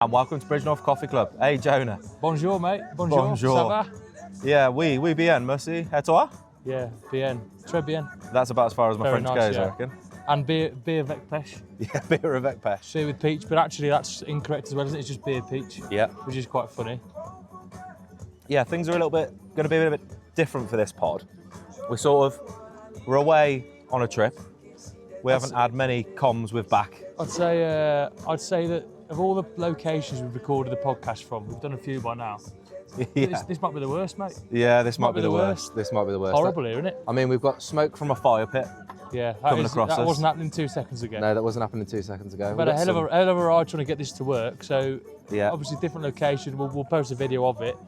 And welcome to Bridgnorth Coffee Club. Hey Jonah. Bonjour mate. Bonjour. Ça va? Yeah, oui bien, merci. Et toi? Yeah, bien. Très bien. That's about as far as my Very French nice, goes, yeah. I reckon. And beer avec pêche. Yeah, beer avec pêche. Beer with peach, but actually that's incorrect as well, isn't it? It's just beer peach. Yeah. Which is quite funny. Yeah, things are going to be a bit different for this pod. We're away on a trip. We haven't had many comms with back. I'd say that of all the locations we've recorded the podcast from, we've done a few by now. Yeah. This might be the worst, mate. Yeah, this might be the worst. This might be the worst. Horrible here, isn't it? I mean, we've got smoke from a fire pit. Yeah, that wasn't happening 2 seconds ago. No, that wasn't happening 2 seconds ago. But a hell of a ride trying to get this to work. So yeah, obviously different location. We'll post a video of it.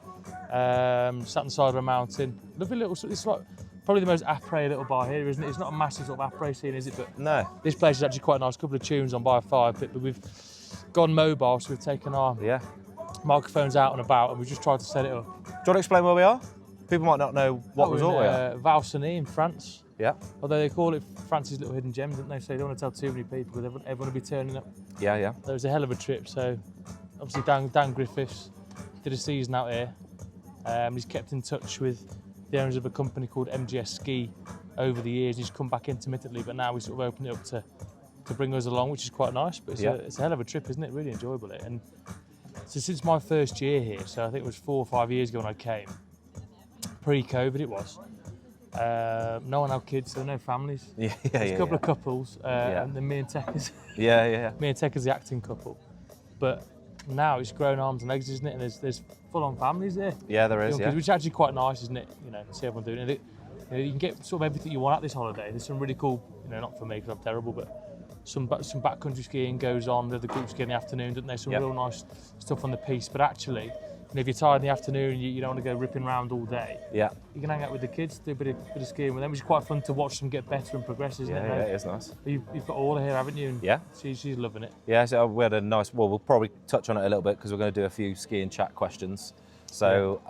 Sat on the side of a mountain. Lovely little. It's like probably the most après little bar here, isn't it? It's not a massive sort of après scene, is it? But no. This place is actually quite nice. A couple of tunes on by a fire pit, but we've gone mobile, so we've taken our microphones out and about, and we've just tried to set it up. Do you want to explain where we are? People might not know what resort we are. Cenis in France. Yeah. Although they call it France's little hidden gem, don't they? So they don't want to tell too many people because everyone will be turning up. Yeah, yeah. It was a hell of a trip. So obviously Dan Griffiths did a season out here. He's kept in touch with the owners of a company called MGS Ski over the years. He's come back intermittently, but now we sort of opened it up to bring us along, which is quite nice. But it's a hell of a trip, isn't it? Really enjoyable it. And so since my first year here, so I think it was 4 or 5 years ago when I came, pre-COVID it was. No one had kids, so no families. There's a couple of couples, and then me and Tekka's. Me and Tekka's the acting couple. But now it's grown arms and legs, isn't it? And there's full-on families there. Yeah, there is. Which is actually quite nice, isn't it? You know, see everyone doing it. You can get sort of everything you want at this holiday. There's some really cool, not for me because I'm terrible, but some backcountry skiing goes on. The group ski in the afternoon, don't they? Some real nice stuff on the piste. But actually, if you're tired in the afternoon and you don't want to go ripping around all day, you can hang out with the kids, do a bit of skiing with them, which is quite fun to watch them get better and progress, isn't it? Yeah, it is nice. You've got Orla here, haven't you? And she's loving it. Yeah, so we had a nice, we'll probably touch on it a little bit because we're going to do a few ski and chat questions. So,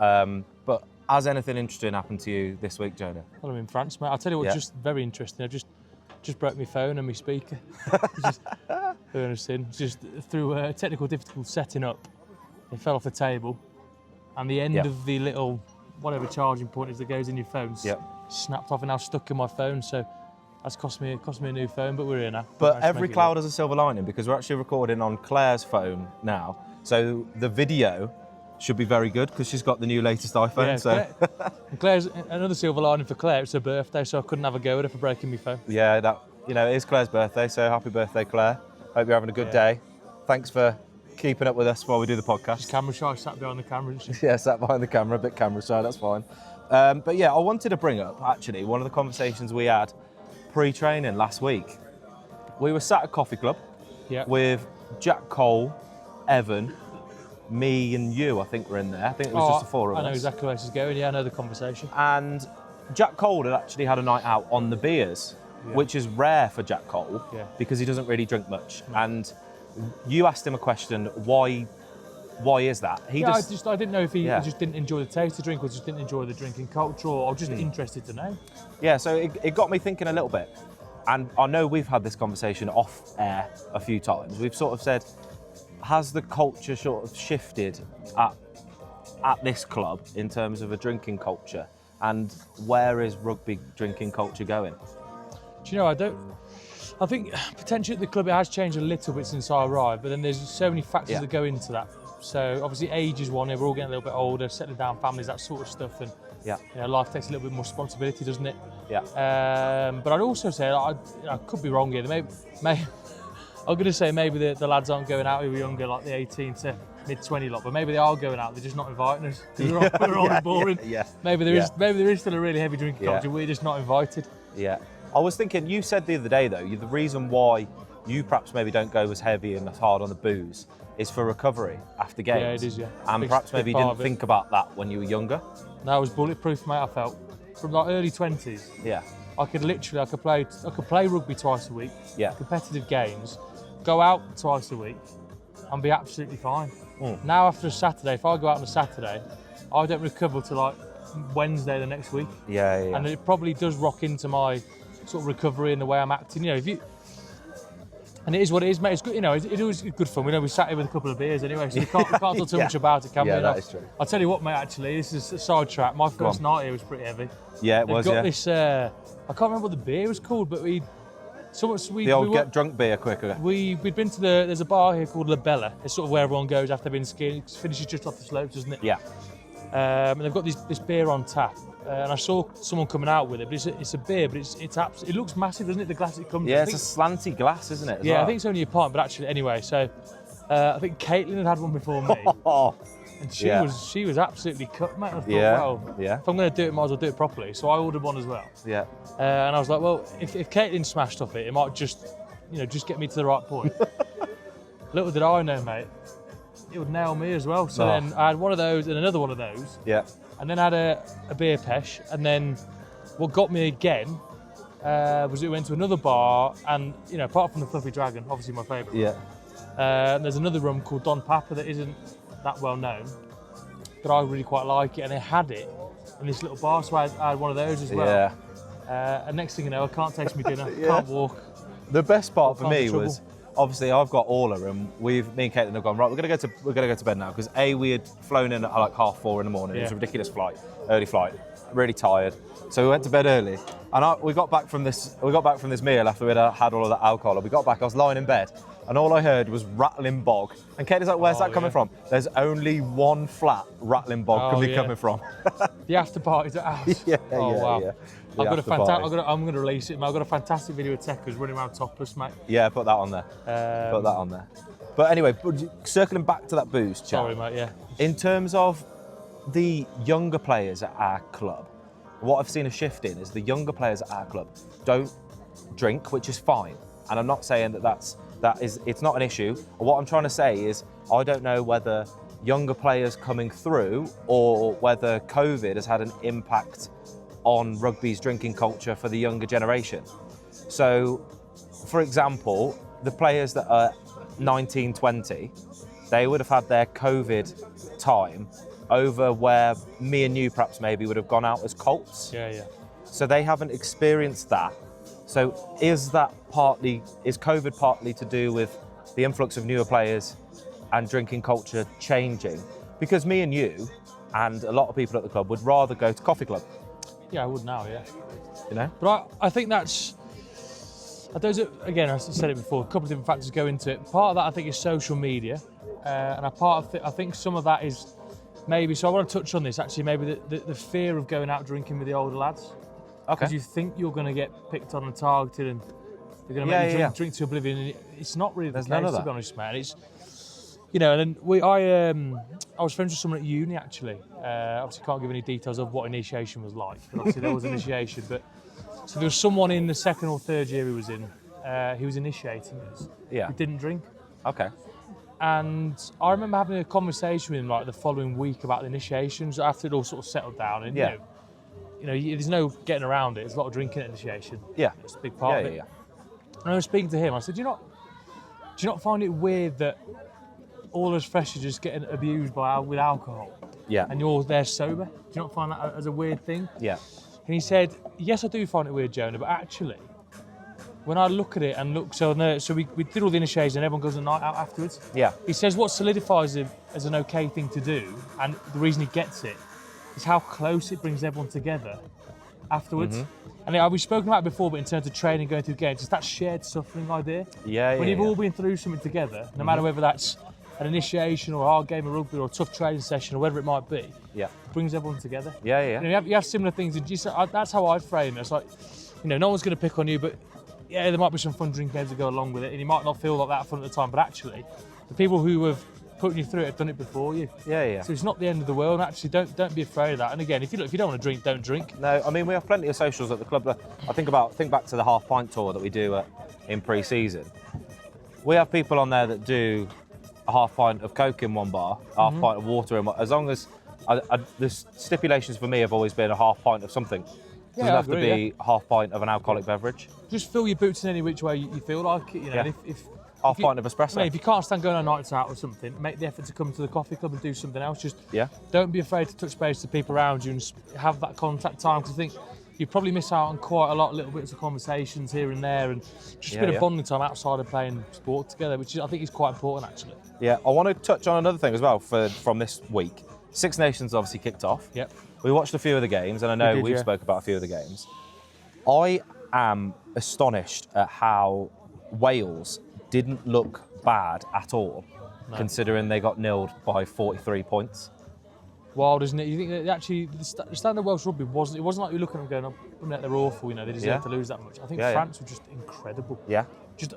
but has anything interesting happened to you this week, Jonah? Well, I'm in France, mate. I'll tell you what's just very interesting. I just broke my phone and my speaker. Just through technical difficulty setting up, it fell off the table. And the end of the little, whatever charging point is that goes in your phone, snapped off and now stuck in my phone. So that's cost me a new phone, but we're here now. But every cloud has a silver lining because we're actually recording on Claire's phone now. So the video should be very good because she's got the new latest iPhone. Yeah, Claire's another silver lining for Claire. It's her birthday, so I couldn't have a go at her for breaking my phone. Yeah, it is Claire's birthday, so happy birthday, Claire. Hope you're having a good day. Thanks for keeping up with us while we do the podcast. She's camera shy, sat behind the camera, isn't she? Yeah, sat behind the camera, a bit camera shy, that's fine. But yeah, I wanted to bring up, actually, one of the conversations we had pre-training last week. We were sat at Coffee Club with Jack Cole, Evan, me and you, I think were in there. I think it was just the four of us. I know exactly where this is going, I know the conversation. And Jack Cole had actually had a night out on the beers, which is rare for Jack Cole because he doesn't really drink much. And you asked him a question, why is that? I didn't know if he just didn't enjoy the taste of drink or just didn't enjoy the drinking culture or just interested to know. Yeah, so it got me thinking a little bit. And I know we've had this conversation off air a few times. We've sort of said, has the culture sort of shifted at this club in terms of a drinking culture? And where is rugby drinking culture going? Do you know, I think potentially at the club it has changed a little bit since I arrived, but then there's so many factors that go into that. So obviously age is one, we're all getting a little bit older, settling down families, that sort of stuff, and life takes a little bit more responsibility, doesn't it? Yeah. But I'd also say, I could be wrong here, maybe I'm going to say maybe the lads aren't going out who are younger, like the 18 to mid-20 lot, but maybe they are going out, they're just not inviting us, because we're all boring. Maybe there is still a really heavy drinking culture, we're just not invited. Yeah. I was thinking, you said the other day though, the reason why you perhaps maybe don't go as heavy and as hard on the booze is for recovery after games. Yeah, it is, And perhaps maybe you didn't think about that when you were younger. No, I was bulletproof, mate, I felt. From like early 20s. Yeah. I could play rugby twice a week. Yeah. Competitive games, go out twice a week and be absolutely fine. Now after a Saturday, if I go out on a Saturday, I don't recover till like Wednesday the next week. Yeah. And it probably does rock into my sort of recovery and the way I'm acting. And it is what it is, mate. It's good, you know. It was good fun. We sat here with a couple of beers anyway, so we can't talk too much about it, can we? Yeah, that is true. I'll tell you what, mate. Actually, this is a sidetrack. My first night here was pretty heavy. Yeah, it was. Got this. I can't remember what the beer was called, but the old get drunk beer quicker. We'd been to there's a bar here called La Bella. It's sort of where everyone goes after they've been skiing. It finishes just off the slopes, doesn't it? Yeah. And they've got this beer on tap. And I saw someone coming out with it, but it's a beer, but it looks massive, doesn't it? The glass it comes in. Yeah, it's a slanty glass, isn't it? I think it's only a pint, but actually, anyway. So I think Caitlin had one before me, and she was absolutely cut, mate. I thought, well, if I'm going to do it, might as well do it properly. So I ordered one as well. Yeah. And I was like, well, if Caitlin smashed off it might just get me to the right point. Little did I know, mate, it would nail me as well. So then I had one of those and another one of those. Yeah. And then I had a beer pesh, and then what got me again was we went to another bar, and apart from the Fluffy Dragon, obviously my favourite. Yeah. There's another rum called Don Papa that isn't that well known, but I really quite like it, and they had it in this little bar, so I had one of those as well. Yeah. And next thing you know, I can't taste my dinner, can't walk. The best part for me was, obviously I've got Orla, and me and Caitlin have gone, right, we're gonna go to bed now, because we had flown in at like 4:30 in the morning. It was a ridiculous flight, early flight, really tired. So we went to bed early, and we got back from this meal after we'd had all of that alcohol. And we got back, I was lying in bed, and all I heard was rattling bog. And Caitlin's like, where's that coming from? There's only one flat rattling bog coming from. The after party's at house. Wow. Yeah. I'm going to release it, mate. I've got a fantastic video of Techers running around topless, mate. Yeah, put that on there. But anyway, circling back to that booze chat. Sorry, mate, yeah. In terms of the younger players at our club, what I've seen a shift in is the younger players at our club don't drink, which is fine. And I'm not saying it's not an issue. What I'm trying to say is I don't know whether younger players coming through or whether COVID has had an impact on rugby's drinking culture for the younger generation. So, for example, the players that are 19, 20, they would have had their COVID time over where me and you perhaps maybe would have gone out as colts. Yeah. So they haven't experienced that. So is COVID partly to do with the influx of newer players and drinking culture changing? Because me and you and a lot of people at the club would rather go to coffee club. Yeah, I would now, yeah. But I think that's, again, I said it before, a couple of different factors go into it. Part of that, I think, is social media. And I think some of that is maybe, so I want to touch on this, actually, maybe the fear of going out drinking with the older lads. Okay. Because you think you're going to get picked on and targeted, and they're going to make you drink to oblivion. And it's not really the case, to be honest, man. It's, and then I was friends with someone at uni, actually. Obviously can't give any details of what initiation was like, but obviously there was initiation. But so there was someone in the second or third year he was in, he was initiating us. Yeah. Who didn't drink. Okay. And I remember having a conversation with him like the following week about the initiations after it all sort of settled down. And there's no getting around it. There's a lot of drinking at initiation. Yeah. It's a big part of it. Yeah. And I was speaking to him. I said, do you not find it weird that all us fresh are just getting abused with alcohol? Yeah. And you're there sober? Do you not find that as a weird thing? Yeah. And he said, yes, I do find it weird, Jonah, but actually, when I look at it and so we did all the initiation and everyone goes a night out afterwards. Yeah. He says what solidifies it as an okay thing to do, and the reason he gets it, is how close it brings everyone together afterwards. Mm-hmm. And we've spoken about it before, but in terms of training, going through games, it's that shared suffering idea. When you've all been through something together, no matter whether that's an initiation or a hard game of rugby or a tough training session or whatever it might be, it brings everyone together. You have similar things, and that's how I'd frame it. It's like, no one's going to pick on you, but there might be some fun drinking games that go along with it, and you might not feel like that fun at the time, but actually, the people who have putting you through it have done it before you. So it's not the end of the world. Actually, don't be afraid of that. And again, if you don't want to drink, don't drink. No, I mean, we have plenty of socials at the club. I think back to the half pint tour that we do in pre-season. We have people on there that do a half pint of Coke in one bar, a half pint of water in one. As long as the stipulations for me have always been a half pint of something. It doesn't have to be a half pint of an alcoholic beverage. Just fill your boots in any which way you feel like it. And if half pint of espresso. Mate, if you can't stand going on nights out or something, make the effort to come to the coffee club and do something else. Just don't be afraid to touch base to people around you and have that contact time. Because I think you probably miss out on quite a lot, little bits of conversations here and there, and just a bit of bonding time outside of playing sport together, which I think is quite important actually. Yeah, I want to touch on another thing as well from this week. Six Nations obviously kicked off. Yep. We watched a few of the games, and I know we've spoke about a few of the games. I am astonished at how Wales didn't look bad at all, considering they got nilled by 43 points. Wild, isn't it? You think that actually the standard Welsh rugby wasn't like you're looking at them going, oh, they're awful, they deserve to lose that much. I think France were just incredible. Yeah.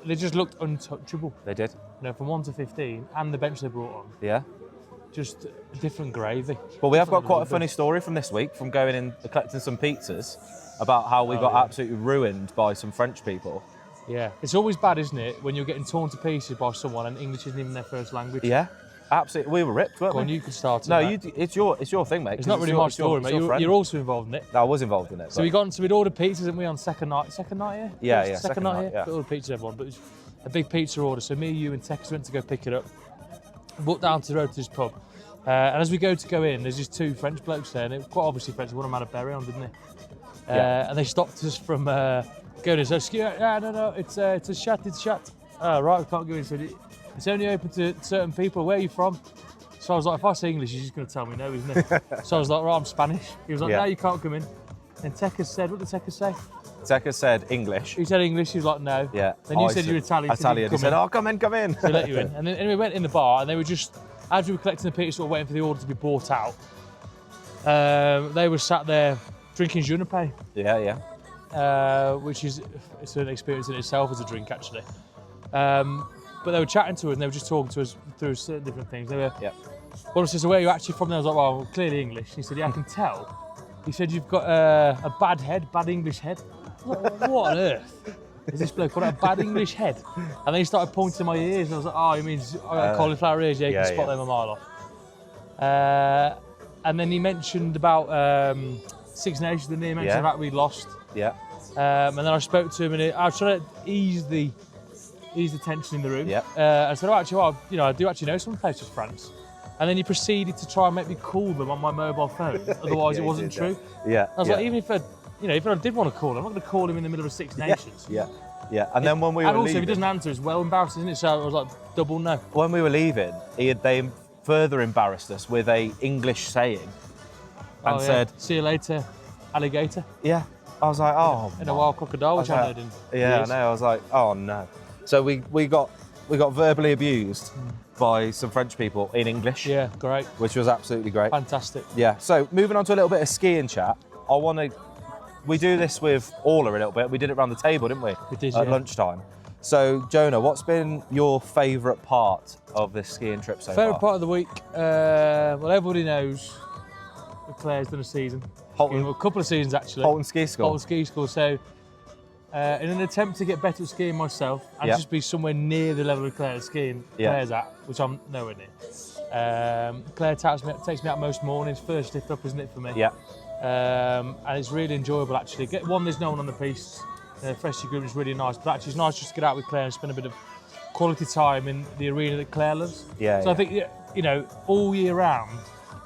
They just looked untouchable. They did. From 1 to 15, and the bench they brought on. Yeah. Just different gravy. Well, we have got quite a funny story from this week, from going in collecting some pizzas, about how we got absolutely ruined by some French people. Yeah, it's always bad, isn't it, when you're getting torn to pieces by someone and English isn't even their first language. Yeah, absolutely. We were ripped, weren't we? You could start. No, it's your thing, mate. It's not really my story, mate. You're also involved in it. No, I was involved in it. So we'd ordered pizzas, didn't we, on second night here? Yeah. Second night here. Yeah. We ordered pizza, everyone, but it was a big pizza order. So me, you, and Tekkas went to go pick it up. Walked down to the road to this pub, and as we go in, there's just two French blokes there, and it was quite obviously French. One of them had a berry on, didn't they? And they stopped us from going in. So, no, it's a shut. Oh, right, we can't go in. So it's only open to certain people. Where are you from? So I was like, if I say English, he's just going to tell me no, isn't he? So I was like, right, I'm Spanish. He was like, no, you can't come in. And Tekkas said, what did Tekkas say? Tekkas said English. He said English, he was like, no. Yeah. Then you said you were Italian. He said, oh, come in. So we let you in. And then we went in the bar, and they were just, as we were collecting the pizza, sort of waiting for the order to be brought out, they were sat there drinking Juniper. Yeah. Which is it's an experience in itself as a drink, actually. But they were chatting to us, and they were just talking to us through certain different things. They were, one said, so where are you actually from? And I was like, well, clearly English. He said, yeah, I can tell. He said, you've got a bad English head. I was like, what on earth is this bloke got a bad English head? And then he started pointing to my ears, and I was like, oh, he means I got cauliflower ears, you can spot them a mile off. And then he mentioned about Six Nations, and he mentioned about we lost. Yeah. And then I spoke to him, and I was trying to ease the tension in the room. Yeah. I said, I do actually know some places, France. And then he proceeded to try and make me call them on my mobile phone. Otherwise, it wasn't true. Yeah. I was like, even if I did want to call him, I'm not going to call him in the middle of Six Nations. Yeah. And then when we were leaving, and also, if he doesn't answer, it's well embarrassing, isn't it? So I was like, double no. When we were leaving, they further embarrassed us with a English saying, and said, "See you later, alligator." Yeah. I was like, oh. In a wild crocodile, which I heard in. Yeah, I know. I was like, oh no. So we got verbally abused by some French people in English. Yeah, great. Which was absolutely great. Fantastic. Yeah. So moving on to a little bit of skiing chat. We do this with Orla a little bit. We did it around the table, didn't we? We did, at lunchtime. So Jonah, what's been your favourite part of this skiing trip so far? Favourite part of the week? Well, everybody knows that Claire's done a season. A couple of seasons actually. Holton Ski School. Holton Ski School. So, in an attempt to get better at skiing myself and just be somewhere near the level of Claire's skiing, Claire's at, which I'm nowhere near. Claire takes me out most mornings. First lift up, isn't it, for me? Yeah. And it's really enjoyable actually. There's no one on the piste. Freshly groomed is really nice, but actually it's nice just to get out with Claire and spend a bit of quality time in the arena that Claire loves. Yeah. So I think all year round,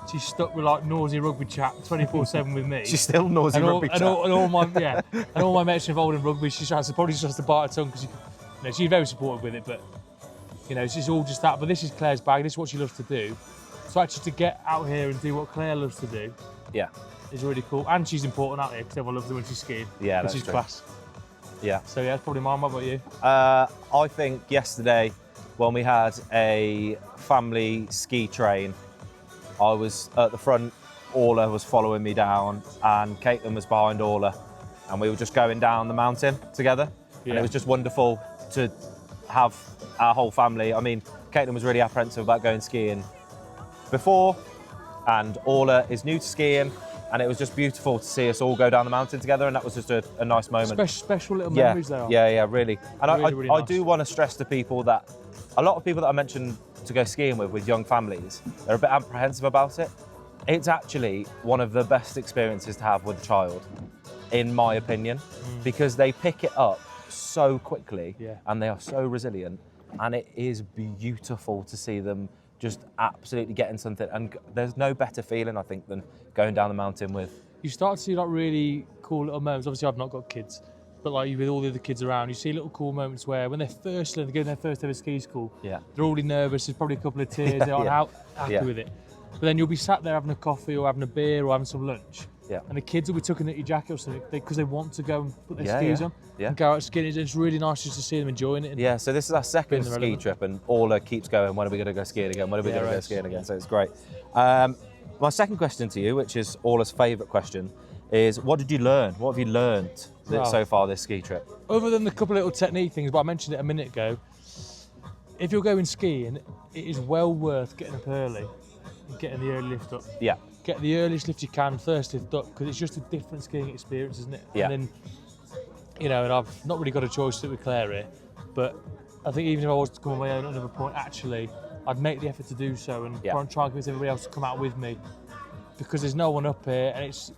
she's stuck with like noisy rugby chat 24/7 with me. She's still noisy rugby chat. And all my mates are involved in rugby. She probably just has to bite her tongue because she's very supportive with it. But it's just all just that. But this is Claire's bag. This is what she loves to do. So actually to get out here and do what Claire loves to do, is really cool. And she's important out here because everyone loves her when she's skiing. Yeah, which is class. Yeah. So that's probably mine. What about you? I think yesterday when we had a family ski train, I was at the front, Orla was following me down, and Caitlin was behind Orla, and we were just going down the mountain together. Yeah. And it was just wonderful to have our whole family. I mean, Caitlin was really apprehensive about going skiing before, and Orla is new to skiing, and it was just beautiful to see us all go down the mountain together, and that was just a nice moment. Special little memories there. Yeah, really. And really I nice. do want to stress to people that a lot of people that I mentioned to go skiing with young families, they're a bit apprehensive about it. It's actually one of the best experiences to have with a child, in my opinion, because they pick it up so quickly and they are so resilient, and it is beautiful to see them just absolutely getting something. And there's no better feeling, I think, than going down the mountain with you start to see like really cool little moments. Obviously, I've not got kids, but like with all the other kids around, you see little cool moments where when they're going their first ever ski school, Yeah. they're already nervous. There's probably a couple of tears. They aren't happy with it. But then you'll be sat there having a coffee or having a beer or having some lunch. Yeah. And the kids will be tucking at your jacket or something because they want to go and put their skis on Yeah. and go out skiing. It's really nice just to see them enjoying it. Yeah, so this is our second ski relevant. trip, and Orla keeps going, when are we going to go skiing again? When are we going to go skiing again? So it's great. My second question to you, which is Orla's favourite question, is what did you learn? What have you learned so far this ski trip? Other than the couple of little technique things, but I mentioned it a minute ago, if you're going skiing, it is well worth getting up early and getting the early lift up. Yeah. Get the earliest lift you can, first lift up, because it's just a different skiing experience, isn't it? Yeah. And then, you know, and I've not really got a choice to do with Claire here, but I think even if I was to come on my own at another point, actually, I'd make the effort to do so and try and convince everybody else to come out with me, because there's no one up here, and it's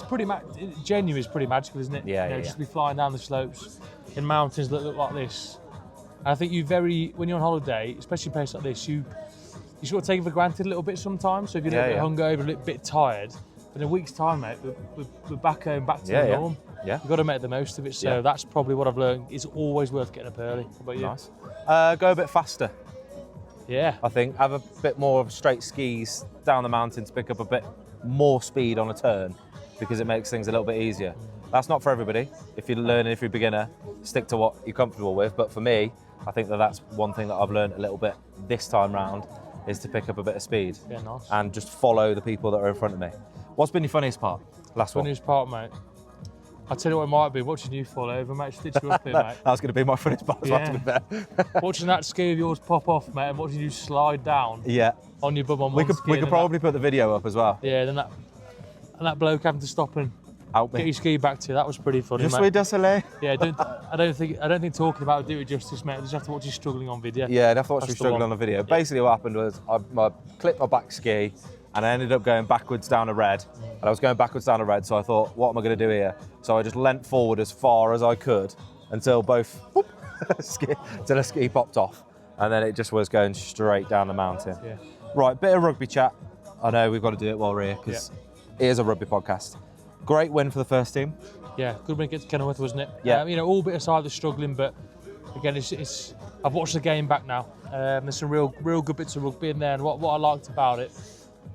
pretty genuinely, it's pretty magical, isn't it? Yeah, Just to be flying down the slopes in mountains that look like this. And I think when you're on holiday, especially in places like this, you sort of take it for granted a little bit sometimes. So if you're a little bit hungover, a little bit tired, but in a week's time, mate, we're back home, back to the norm. Yeah. You've got to make the most of it. So that's probably what I've learned. It's always worth getting up early. How about you? Nice. Go a bit faster. Yeah. I think have a bit more of straight skis down the mountain to pick up a bit more speed on a turn, because it makes things a little bit easier. That's not for everybody. If you're learning, if you're a beginner, stick to what you're comfortable with. But for me, I think that's one thing that I've learned a little bit this time round, is to pick up a bit of speed. Yeah, nice. And just follow the people that are in front of me. What's been your funniest part? Last one. Funniest part, mate. I'll tell you what it might be, watching you fall over, mate, stitch you up here, mate. That was going to be my funniest part as well, to be fair. Watching that ski of yours pop off, mate, and watching you slide down on your bum on one ski. We could probably put the video up as well. Yeah, then that bloke having to stop and get your ski back to you, that was pretty funny, Je mate. suis désolé. Yeah, I don't think talking about it would do it justice, mate. I just have to watch you struggling on video. Yeah, I'd have to watch you struggling on the video. Basically what happened was I clipped my back ski and I ended up going backwards down a red. And I was going backwards down a red, so I thought, what am I going to do here? So I just leant forward as far as I could until till a ski popped off. And then it just was going straight down the mountain. Yeah. Right, bit of rugby chat. I know we've got to do it while we're here, because it is a rugby podcast. Great win for the first team. Yeah, good win against Kenilworth, wasn't it? Yeah. All bit aside the struggling, but again, it's I've watched the game back now. There's some real good bits of rugby in there, and what I liked about it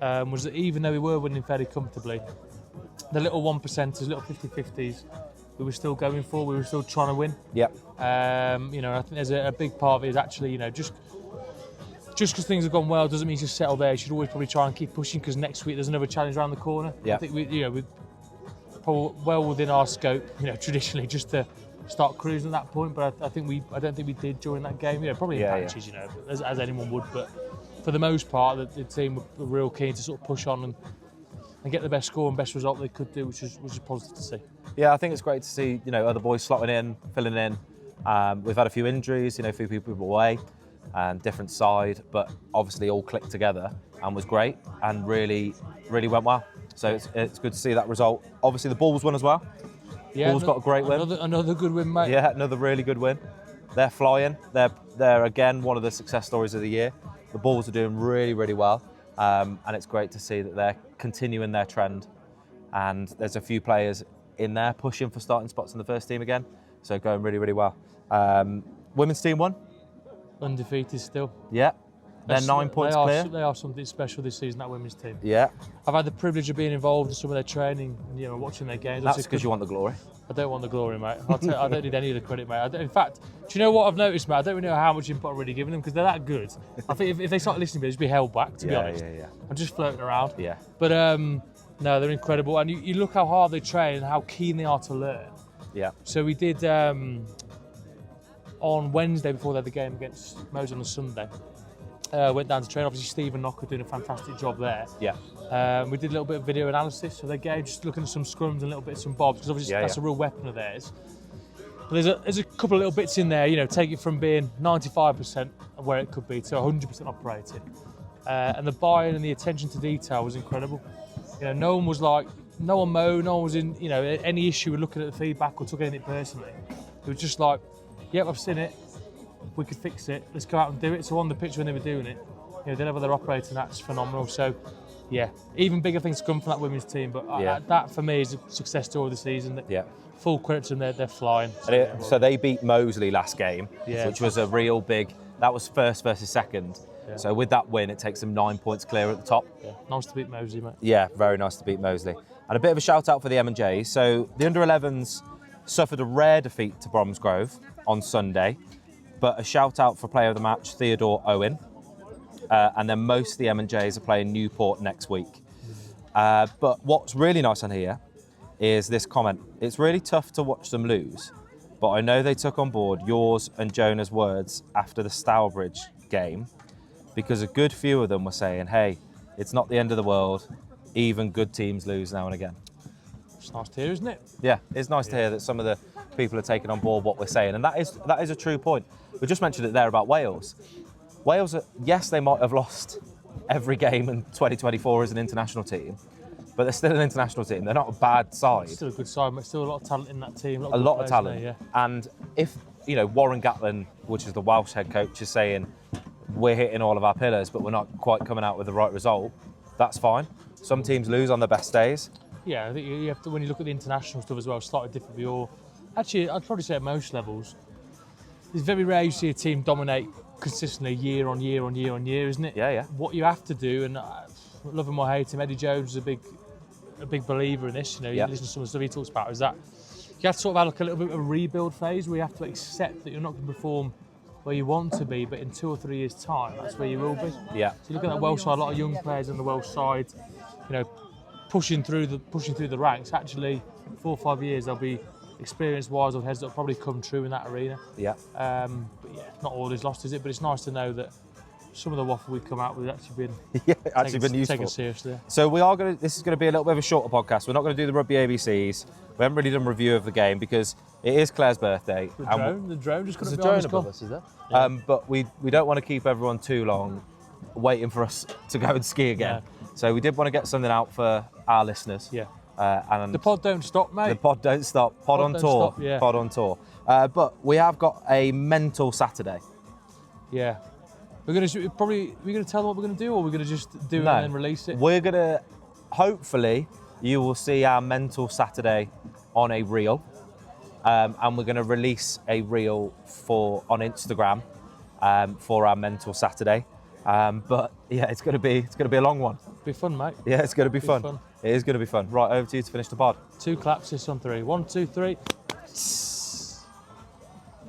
was that even though we were winning fairly comfortably, the little 1%ers, little 50-50s, we were still going for. We were still trying to win. Yep. I think there's a big part of it is actually, just because things have gone well doesn't mean you just settle there. You should always probably try and keep pushing, because next week there's another challenge around the corner. Yeah. I think we're probably well within our scope, traditionally, just to start cruising at that point. But I don't think we did during that game. Probably in patches, as anyone would. But for the most part, the team were real keen to sort of push on and get the best score and best result they could do, which is positive to see. Yeah, I think it's great to see, other boys slotting in, filling in. We've had a few injuries, a few people away, and different side, but obviously all clicked together and was great and really, really went well. So it's good to see that result. Obviously the Bulls won as well. Yeah, Bulls got a great win. Another good win, mate. Yeah, another really good win. They're flying. They're again one of the success stories of the year. The Bulls are doing really, really well, and it's great to see that they're continuing their trend. And there's a few players in there pushing for starting spots in the first team again, so going really, really well. Women's team won. Undefeated still. Yeah, they're 9 points clear. They are something special this season, that women's team. Yeah. I've had the privilege of being involved in some of their training, and, watching their games. That's because you want the glory. I don't want the glory, mate. I don't need any of the credit, mate. In fact, do you know what I've noticed, mate? I don't really know how much input I'm really giving them, because they're that good. I think if they start listening to me, they'll just be held back, to be honest. Yeah. I'm just floating around. Yeah. But no, they're incredible. And you look how hard they train and how keen they are to learn. Yeah. So we did on Wednesday, before they had the game against Mose on the Sunday, went down to train. Obviously, Stephen Knocker doing a fantastic job there. Yeah. We did a little bit of video analysis of their game, just looking at some scrums and little bits and bobs, because obviously that's a real weapon of theirs. But there's a couple of little bits in there, take it from being 95% of where it could be to 100% operating. And the buy-in and the attention to detail was incredible. No one was like, no one moaned, no one was in, any issue with looking at the feedback or took anything personally. It was just like, yep, I've seen it, we could fix it, let's go out and do it. So on the pitch when they were doing it, the level they're operating at is phenomenal. So Yeah, even bigger things to come from that women's team. But that for me is a success story of the season. Yeah. Full credit to them, they're flying. So they beat Moseley last game, Yeah. which was a real big. That was first versus second. Yeah. So with that win, it takes them 9 points clear at the top. Yeah. Nice to beat Moseley, mate. Yeah, very nice to beat Moseley. And a bit of a shout out for the M&Js. So the under-11s suffered a rare defeat to Bromsgrove on Sunday, but a shout out for player of the match, Theodore Owen. And then most of the M&Js are playing Newport next week. But what's really nice on here is this comment. It's really tough to watch them lose, but I know they took on board yours and Jonah's words after the Stourbridge game, because a good few of them were saying, hey, it's not the end of the world. Even good teams lose now and again. It's nice to hear, isn't it? Yeah, it's nice to hear that some of the people are taking on board what we're saying, and that is a true point. We just mentioned it there about Wales. Wales, yes, they might have lost every game in 2024 as an international team, but they're still an international team. They're not a bad side. Still a good side, but still a lot of talent in that team. A lot of talent. There, yeah. And if, Warren Gatlin, which is the Welsh head coach, is saying we're hitting all of our pillars, but we're not quite coming out with the right result, that's fine. Some teams lose on their best days. Yeah, I think you have to, when you look at the international stuff as well, slightly different view. Actually, I'd probably say at most levels, it's very rare you see a team dominate consistently year on year on year on year, isn't it? Yeah. What you have to do, and love him or hate him, Eddie Jones is a big believer in this. You listen to some of the stuff he talks about, is that you have to sort of have like a little bit of a rebuild phase where you have to accept that you're not going to perform where you want to be, but in 2 or 3 years' time, that's where you will be. Yeah. So you look at that Welsh side, a lot of young players on the Welsh side, pushing through the ranks. Actually, 4 or 5 years, they'll be experience-wise or heads that'll probably come true in that arena. Yeah. But yeah, not all is lost, is it? But it's nice to know that some of the waffle we've come out with has actually been useful. taken seriously. So this is going to be a little bit of a shorter podcast. We're not going to do the rugby ABCs. We haven't really done a review of the game because it is Claire's birthday. The drone just couldn't be drone on above us, is there? Yeah. But we don't want to keep everyone too long waiting for us to go and ski again. Yeah. So we did want to get something out for our listeners. Yeah. And the pod don't stop, mate. The pod don't stop. Pod on don't tour. stop, yeah. Pod on tour. But we have got a mental Saturday. Yeah. We're gonna tell them what we're gonna do, or we're gonna just do it and then release it. We're gonna, hopefully, you will see our mental Saturday on a reel, and we're gonna release a reel on Instagram for our mental Saturday. But yeah, it's gonna be a long one. Be fun, mate. Yeah, it's gonna be fun. It is gonna be fun. Right, over to you to finish the pod. 2 claps, this on 3. 1, 2, 3.